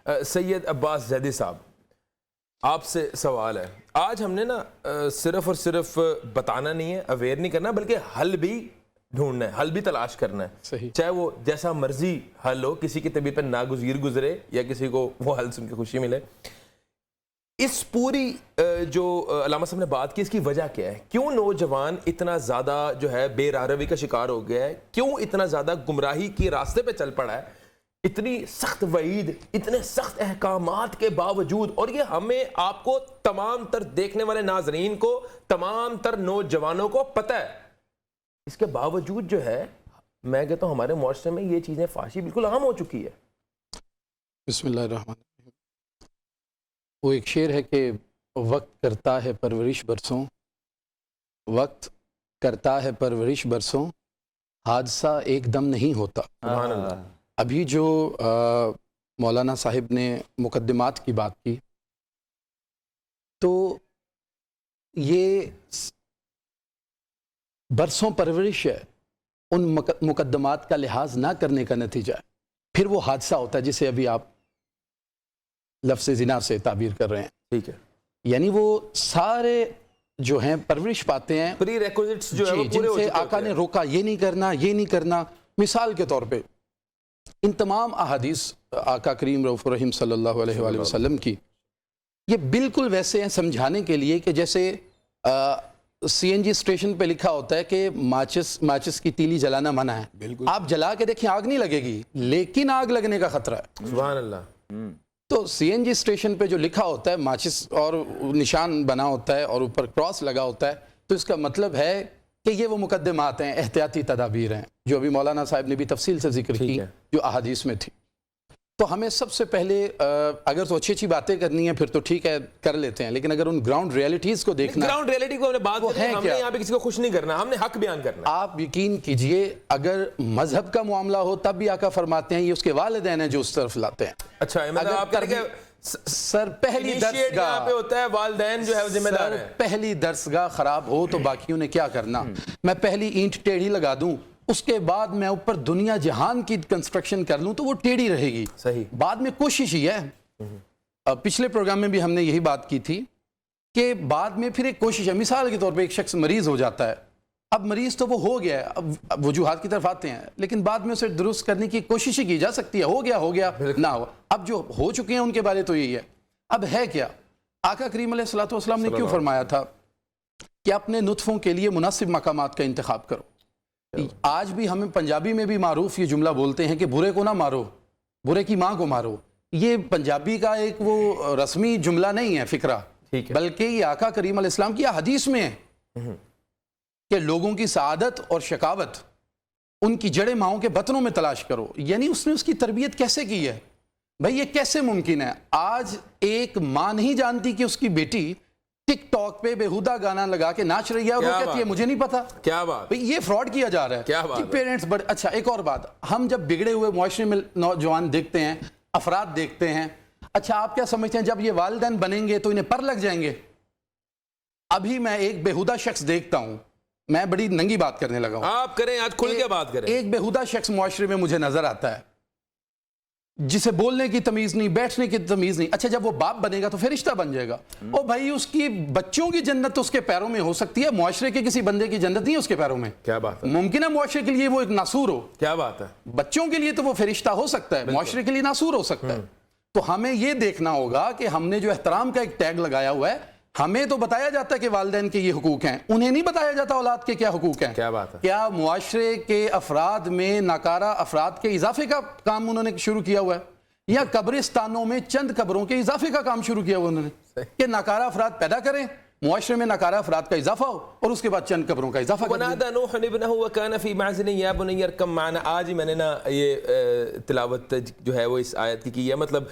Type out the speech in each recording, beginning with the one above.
سید عباس زیدی صاحب، آپ سے سوال ہے. آج ہم نے نا صرف اور صرف بتانا نہیں ہے، اویئر نہیں کرنا، بلکہ حل بھی ڈھونڈنا ہے، حل بھی تلاش کرنا ہے. صحیح. چاہے وہ جیسا مرضی حل ہو، کسی کی طبیعت پہ ناگزیر گزرے یا کسی کو وہ حل سن کے خوشی ملے. اس پوری جو علامہ صاحب نے بات کی، اس کی وجہ کیا ہے؟ کیوں نوجوان اتنا زیادہ جو ہے بے راروی کا شکار ہو گیا ہے؟ کیوں اتنا زیادہ گمراہی کے راستے پہ چل پڑا ہے؟ اتنی سخت وعید، اتنے سخت احکامات کے باوجود، اور یہ ہمیں، آپ کو، تمام تر دیکھنے والے ناظرین کو، تمام تر نوجوانوں کو پتہ ہے. اس کے باوجود جو ہے، میں کہتا ہوں ہمارے معاشرے میں یہ چیزیں فحاشی بالکل عام ہو چکی ہے. بسم اللہ الرحمن الرحیم. وہ ایک شعر ہے کہ وقت کرتا ہے پرورش برسوں، وقت کرتا ہے پرورش برسوں، حادثہ ایک دم نہیں ہوتا. سبحان اللہ. ابھی جو مولانا صاحب نے مقدمات کی بات کی، تو یہ برسوں پرورش ہے، ان مقدمات کا لحاظ نہ کرنے کا نتیجہ ہے. پھر وہ حادثہ ہوتا ہے جسے ابھی آپ لفظ زنا سے تعبیر کر رہے ہیں. ٹھیک ہے. یعنی وہ سارے جو ہیں پرورش پاتے ہیں، پری ریکوزٹس جو ہے وہ جن پورے ہو سے چکے آقا نے روکا یہ نہیں کرنا، یہ نہیں کرنا. مثال کے طور پہ ان تمام احادیث آقا کریم رؤوف الرحیم صلی اللہ علیہ وآلہ وسلم کی، یہ بالکل ویسے ہیں سمجھانے کے لیے کہ جیسے سی این جی اسٹیشن پہ لکھا ہوتا ہے کہ ماچس کی تیلی جلانا منع ہے. آپ جلا کے دیکھیں آگ نہیں لگے گی، لیکن آگ لگنے کا خطرہ ہے. سبحان اللہ. تو سی این جی اسٹیشن پہ جو لکھا ہوتا ہے ماچس اور نشان بنا ہوتا ہے اور اوپر کراس لگا ہوتا ہے، تو اس کا مطلب ہے کہ یہ وہ مقدمات ہیں، احتیاطی تدابیر ہیں، جو ابھی مولانا صاحب نے بھی تفصیل سے ذکر کی، جو احادیث میں تھی. تو ہمیں سب سے پہلے اگر تو اچھی اچھی باتیں کرنی ہیں پھر تو ٹھیک ہے کر لیتے ہیں، لیکن اگر ان گراؤنڈ ریئلٹیز کو دیکھنا، گراؤنڈ ریئلٹی کو ہم نے بات کرنی ہے، ہم نے یہاں پہ کسی کو خوش نہیں کرنا، ہم نے حق بیان کرنا. آپ یقین کیجئے اگر مذہب کا معاملہ ہو تب بھی آقا فرماتے ہیں یہ اس کے والدین ہیں جو اس طرف لاتے ہیں. اچھا، مطلب آپ کہہ رہے ہیں سر پہلی درسگاہ پہ ہوتا ہے، والدین جو ہے ذمہ دار ہیں. پہلی درسگاہ خراب ہو تو باقیوں نے کیا کرنا؟ میں پہلی اینٹ ٹیڑھی لگا دوں، اس کے بعد میں اوپر دنیا جہان کی کنسٹرکشن کر لوں تو وہ ٹیڑھی رہے گی. صحیح. بعد میں کوشش ہی ہے. پچھلے پروگرام میں بھی ہم نے یہی بات کی تھی کہ بعد میں پھر ایک کوشش ہے. مثال کے طور پہ ایک شخص مریض ہو جاتا ہے، اب مریض تو وہ ہو گیا ہے، اب وجوہات کی طرف آتے ہیں، لیکن بعد میں اسے درست کرنے کی کوشش ہی کی جا سکتی ہے. ہو گیا نہ ہو. اب جو ہو چکے ہیں ان کے بارے تو یہی ہے. اب ہے کیا؟ آقا کریم علیہ الصلوۃ والسلام نے کیوں فرمایا تھا کہ اپنے نطفوں کے لیے مناسب مقامات کا انتخاب کرو. آج بھی ہمیں پنجابی میں بھی معروف یہ جملہ بولتے ہیں کہ برے کو نہ مارو، برے کی ماں کو مارو. یہ پنجابی کا ایک وہ رسمی جملہ نہیں ہے، فکرہ، بلکہ یہ آقا کریم علیہ السلام کی حدیث میں ہے کہ لوگوں کی سعادت اور شقاوت ان کی جڑیں ماؤں کے بطنوں میں تلاش کرو. یعنی اس نے اس کی تربیت کیسے کی ہے؟ بھائی یہ کیسے ممکن ہے؟ آج ایک ماں نہیں جانتی کہ اس کی بیٹی ٹک ٹاک پہ بیہودہ گانا لگا کے ناچ رہی ہے اور وہ کہتی ہے مجھے نہیں پتا. کیا بات! یہ فراڈ کیا جا رہا ہے. کیا بات! پیرنٹس بڑے اچھا. ایک اور بات، ہم جب بگڑے ہوئے معاشرے میں نوجوان دیکھتے ہیں، افراد دیکھتے ہیں، اچھا آپ کیا سمجھتے ہیں جب یہ والدین بنیں گے تو انہیں پر لگ جائیں گے؟ ابھی میں ایک بیہودہ شخص دیکھتا ہوں، میں بڑی ننگی بات کرنے لگا ہوں. آپ کریں، آج کھل کے بات کریں. ایک بیہودہ شخص معاشرے میں مجھے نظر آتا ہے جسے بولنے کی تمیز نہیں، بیٹھنے کی تمیز نہیں. اچھا جب وہ باپ بنے گا تو پھر رشتہ بن جائے گا. او بھائی اس کی بچوں کی جنت تو اس کے پیروں میں ہو سکتی ہے، معاشرے کے کسی بندے کی جنت نہیں ہے اس کے پیروں میں. کیا بات ہے! ممکن ہے معاشرے کے لیے وہ ایک ناسور ہو. کیا بات ہے! بچوں کے لیے تو وہ فرشتہ ہو سکتا ہے، معاشرے کے لیے ناسور ہو سکتا ہے. تو ہمیں یہ دیکھنا ہوگا کہ ہم نے جو احترام کا ایک ٹیگ لگایا ہوا ہے، ہمیں تو بتایا جاتا ہے کہ والدین کے یہ حقوق ہیں، انہیں نہیں بتایا جاتا اولاد کے کیا حقوق ہیں. کیا بات ہے! کیا معاشرے کے افراد میں ناکارہ افراد کے اضافے کا کام انہوں نے شروع کیا ہوا ہے، یا قبرستانوں میں چند قبروں کے اضافے کا کام شروع کیا ہوا انہوں نے کہ ناکارہ افراد پیدا کریں، معاشرے میں ناکارہ افراد کا اضافہ ہو اور اس کے بعد چند قبروں کا اضافہ کر دیں. وَنَادَى نُوحٌ ابْنَهُ وَكَانَ فِي مَعْزِلٍ يَا بُنَيَّ ارْكَب مَعَنَا. آج ہی میں نے نا یہ تلاوت جو ہے وہ اس آیت کی ہے. مطلب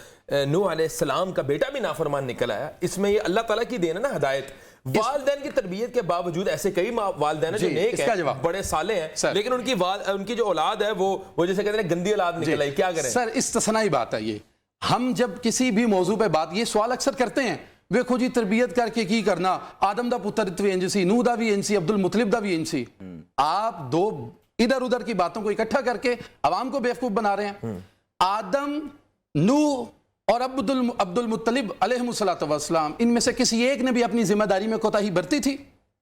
نوح علیہ السلام کا بیٹا بھی نافرمان نکل آیا. اس میں یہ اللہ تعالیٰ کی دین ہے نا، ہدایت. والدین کی تربیت کے باوجود ایسے کئی والدین ہیں جو نیک ہیں، بڑے صالح ہیں، لیکن ان کی جو اولاد ہے وہ جیسے کہتے ہیں گندی اولاد نکل آئی. کیا کریں سر؟ استثنائی بات ہے یہ. ہم جب کسی بھی موضوع پہ بات، یہ سوال اکثر کرتے ہیں، ویکھو جی تربیت کر کے کی کرنا، آدم دا پتر بھی انج سی، نوح دا بھی انج سی، عبد المطلب دا بھی انج سی. آپ دو ادھر ادھر کی باتوں کو اکٹھا کر کے عوام کو بیوقوف بنا رہے ہیں. آدم، نوح اور عبد المطلب علیہ الصلوۃ والسلام ان میں سے کسی ایک نے بھی اپنی ذمہ داری میں کوتاہی برتی تھی؟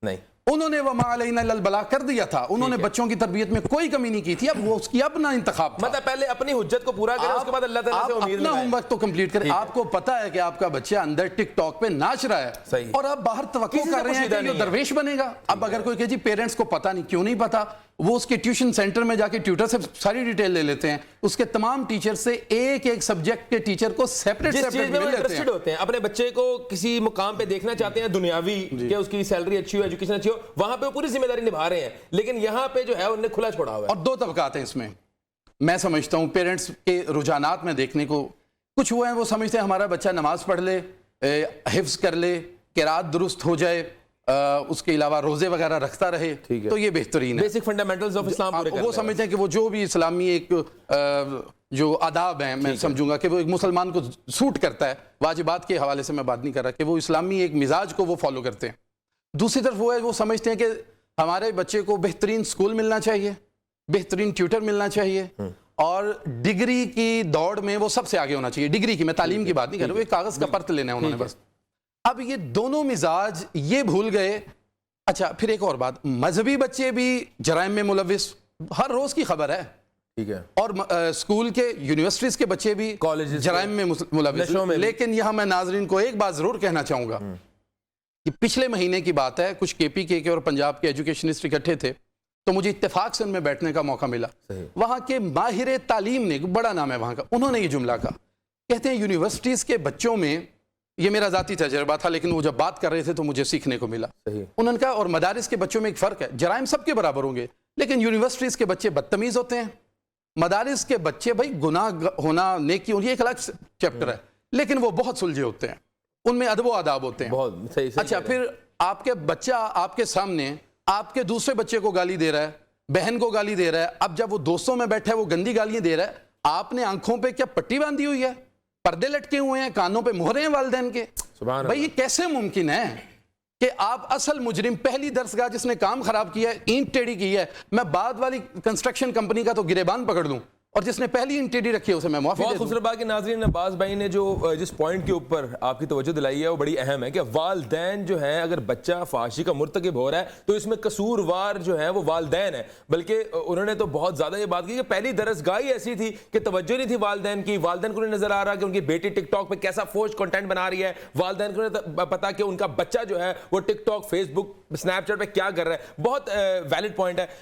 نہیں. انہوں نے وما علینا الا البلاغ کر دیا تھا. انہوں نے بچوں کی تربیت میں کوئی کمی نہیں کی تھی. اب وہ اس کی اپنا انتخاب تھا. مطلب پہلے اپنی حجت کو پورا کریں, اس کے بعد اللہ تعالیٰ سے امید اپنا لگائیں. ہوم ورک تو کمپلیٹ کریں. آپ کو پتا ہے کہ آپ کا بچہ اندر ٹک ٹاک پہ ناچ رہا ہے, صحیح, اور آپ باہر توقع کر رہے ہیں کہ یہ درویش بنے گا. اب اگر کوئی کہ جی پیرنٹس کو پتا نہیں, کیوں نہیں پتا, وہ اس کے ٹیوشن سینٹر میں جا کے ٹیوٹر سے ساری ڈیٹیل لے لیتے ہیں. اس کے تمام ٹیچر سے ایک ایک سبجیکٹ کے ٹیچر کو سیپریٹ جس چیز میں وہ مل لیتے انٹرسٹڈ ہوتے ہیں, اپنے بچے کو کسی مقام پہ دیکھنا چاہتے ہیں دنیاوی, کہ اس کی سیلری اچھی ہو, ایجوکیشن اچھی ہو, وہاں پہ وہ پوری ذمہ داری نبھا رہے ہیں. لیکن یہاں پہ جو ہے انہوں نے کھلا چھوڑا ہوا ہے. اور دو طبقات ہیں اس میں. میں سمجھتا ہوں پیرنٹس کے رجحانات میں دیکھنے کو کچھ وہ ہیں, وہ سمجھتے ہیں ہمارا بچہ نماز پڑھ لے, حفظ کر لے, قرات درست ہو جائے, اس کے علاوہ روزے وغیرہ رکھتا رہے, تو یہ بہترین ہے. بیسک فنڈامنٹلز آف اسلام پورے کرنے. وہ سمجھتے ہیں کہ وہ جو بھی اسلامی ایک جو آداب ہیں, میں سمجھوں گا کہ وہ ایک مسلمان کو سوٹ کرتا ہے, واجبات کے حوالے سے میں بات نہیں کر رہا, کہ وہ اسلامی ایک مزاج کو وہ فالو کرتے ہیں. دوسری طرف وہ ہے, وہ سمجھتے ہیں کہ ہمارے بچے کو بہترین سکول ملنا چاہیے, بہترین ٹیوٹر ملنا چاہیے, اور ڈگری کی دوڑ میں وہ سب سے آگے ہونا چاہیے. ڈگری کی, میں تعلیم کی بات نہیں کر رہا, وہ ایک کاغذ کا پرت لینا ہے انہوں نے بس. اب یہ دونوں مزاج یہ بھول گئے. اچھا پھر ایک اور بات, مذہبی بچے بھی جرائم میں ملوث, ہر روز کی خبر ہے. ٹھیک ہے. اور اسکول کے یونیورسٹیز کے بچے بھی جرائم میں ملوث. لیکن یہاں میں ناظرین کو ایک بات ضرور کہنا چاہوں گا کہ پچھلے مہینے کی بات ہے, کچھ کے پی کے اور پنجاب کے ایجوکیشنسٹ اکٹھے تھے, تو مجھے اتفاق سے ان میں بیٹھنے کا موقع ملا. وہاں کے ماہر تعلیم نے, بڑا نام ہے وہاں کا, انہوں نے یہ جملہ کہا, کہتے ہیں یونیورسٹیز کے بچوں میں, یہ میرا ذاتی تجربہ تھا لیکن وہ جب بات کر رہے تھے تو مجھے سیکھنے کو ملا. انہوں نے کہا اور مدارس کے بچوں میں ایک فرق ہے, جرائم سب کے برابر ہوں گے لیکن یونیورسٹیز کے بچے بدتمیز ہوتے ہیں, مدارس کے بچے بھائی گناہ ہونا نیکی ہونا یہ ایک الگ چیپٹر ہے, لیکن وہ بہت سلجھے ہوتے ہیں, ان میں ادب و آداب ہوتے ہیں. اچھا پھر آپ کے بچہ آپ کے سامنے آپ کے دوسرے بچے کو گالی دے رہا ہے, بہن کو گالی دے رہا ہے, اب جب وہ دوستوں میں بیٹھا ہے وہ گندی گالیاں دے رہا ہے, آپ نے آنکھوں پہ کیا پٹی باندھی ہوئی ہے, پردے لٹکے ہوئے ہیں, کانوں پہ مہرے ہیں والدین کے. بھائی یہ کیسے ممکن ہے کہ آپ اصل مجرم, پہلی درسگاہ جس نے کام خراب کیا ہے, اینٹ ٹیڑھی کی ہے, میں بعد والی کنسٹرکشن کمپنی کا تو گریبان پکڑ لوں, اور جس نے پہلی اینٹ ٹیڑھی رکھی ہے اسے میں معافی دے دوں. بہت خوبصورت بات کہ ناظرین, عباس بھائی نے جو جس پوائنٹ کے اوپر آپ کی توجہ دلائی ہے وہ بڑی اہم ہے, کہ والدین جو ہیں, اگر بچہ فحاشی کا مرتکب ہو رہا ہے تو اس میں قصوروار جو ہے وہ والدین ہیں. بلکہ انہوں نے تو بہت زیادہ یہ بات کی کہ پہلی درسگاہ ہی ایسی تھی کہ توجہ نہیں تھی والدین کی, والدین کو نہیں نظر آ رہا کہ ان کی بیٹی ٹک ٹاک پہ کیسا فوج کنٹینٹ بنا رہی ہے, والدین کو نہیں پتا کہ ان کا بچہ جو ہے وہ ٹک ٹاک, فیس بک, اسنیپ چیٹ پہ کیا کر رہا ہے. بہت ویلڈ پوائنٹ ہے.